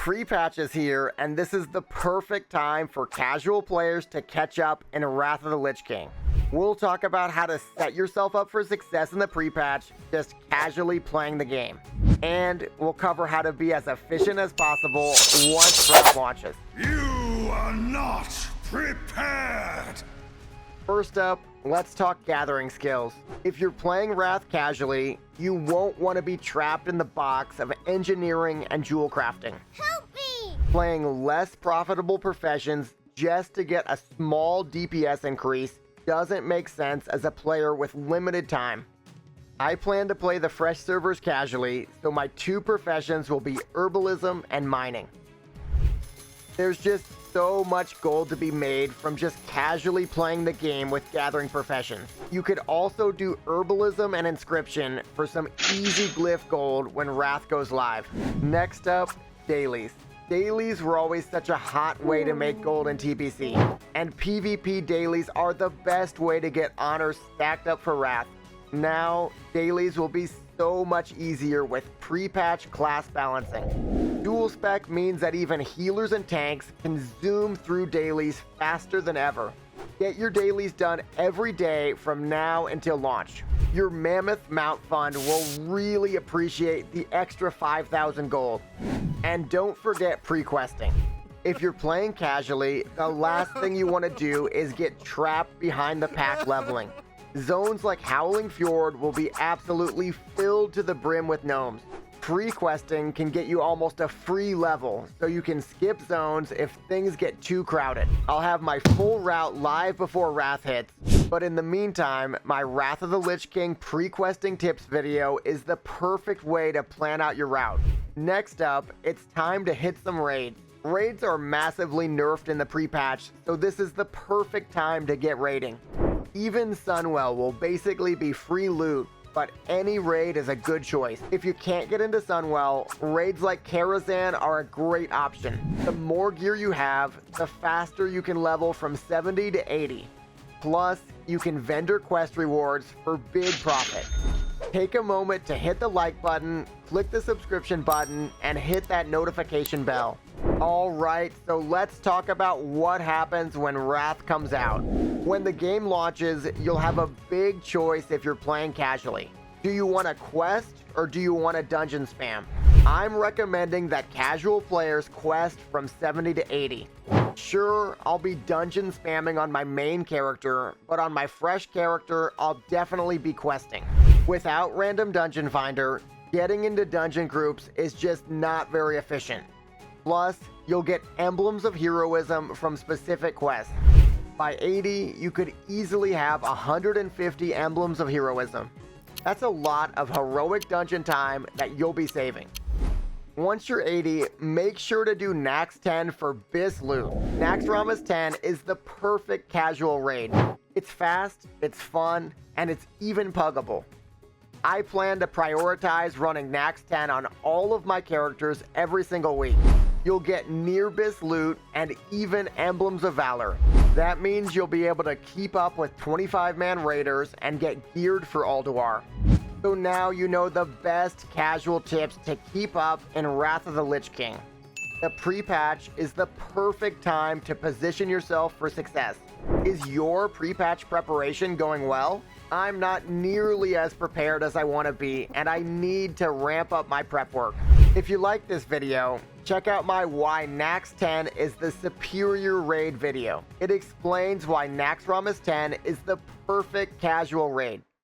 Pre-patch is here, and this is the perfect time for casual players to catch up in Wrath of the Lich King. We'll talk about how to set yourself up for success in the pre-patch, just casually playing the game. And we'll cover how to be as efficient as possible once Wrath launches. You are not prepared! First up, let's talk gathering skills. If you're playing Wrath casually, you won't want to be trapped in the box of engineering and jewel crafting. Help me! Playing less profitable professions just to get a small DPS increase doesn't make sense as a player with limited time. I plan to play the fresh servers casually, so my two professions will be herbalism and mining. There's just so much gold to be made from just casually playing the game with gathering professions. You could also do herbalism and inscription for some easy glyph gold when Wrath goes live. Next up, dailies. Dailies were always such a hot way to make gold in TPC, and PvP dailies are the best way to get honors stacked up for Wrath. Now, dailies will be so much easier with pre-patch class balancing. Dual spec means that even healers and tanks can zoom through dailies faster than ever. Get your dailies done every day from now until launch. Your mammoth mount fund will really appreciate the extra 5,000 gold. And don't forget prequesting. If you're playing casually, the last thing you want to do is get trapped behind the pack leveling. Zones like Howling Fjord will be absolutely filled to the brim with gnomes. Prequesting can get you almost a free level, so you can skip zones if things get too crowded. I'll have my full route live before Wrath hits, but in the meantime, my Wrath of the Lich King prequesting tips video is the perfect way to plan out your route. Next up, it's time to hit some raids. Raids are massively nerfed in the pre-patch, so this is the perfect time to get raiding. Even Sunwell will basically be free loot, but any raid is a good choice. If you can't get into Sunwell, raids like Karazhan are a great option. The more gear you have, the faster you can level from 70 to 80. Plus, you can vendor quest rewards for big profit. Take a moment to hit the like button, click the subscription button, and hit that notification bell. Alright, so let's talk about what happens when Wrath comes out. When the game launches, you'll have a big choice if you're playing casually. Do you want a quest or do you want a dungeon spam? I'm recommending that casual players quest from 70 to 80. Sure, I'll be dungeon spamming on my main character, but on my fresh character, I'll definitely be questing. Without random dungeon finder, getting into dungeon groups is just not very efficient. Plus, you'll get emblems of heroism from specific quests. By 80, you could easily have 150 emblems of heroism. That's a lot of heroic dungeon time that you'll be saving. Once you're 80, make sure to do Nax 10 for Bis loot. Naxxramas 10 is the perfect casual raid. It's fast, it's fun, and it's even puggable. I plan to prioritize running Nax 10 on all of my characters every single week. You'll get near Bis loot and even emblems of valor. That means you'll be able to keep up with 25-man raiders and get geared for Ulduar. So now you know the best casual tips to keep up in Wrath of the Lich King. The pre-patch is the perfect time to position yourself for success. Is your pre-patch preparation going well? I'm not nearly as prepared as I want to be, and I need to ramp up my prep work. If you like this video, check out my Why Nax 10 is the superior raid video. It explains why Naxxramas 10 is the perfect casual raid.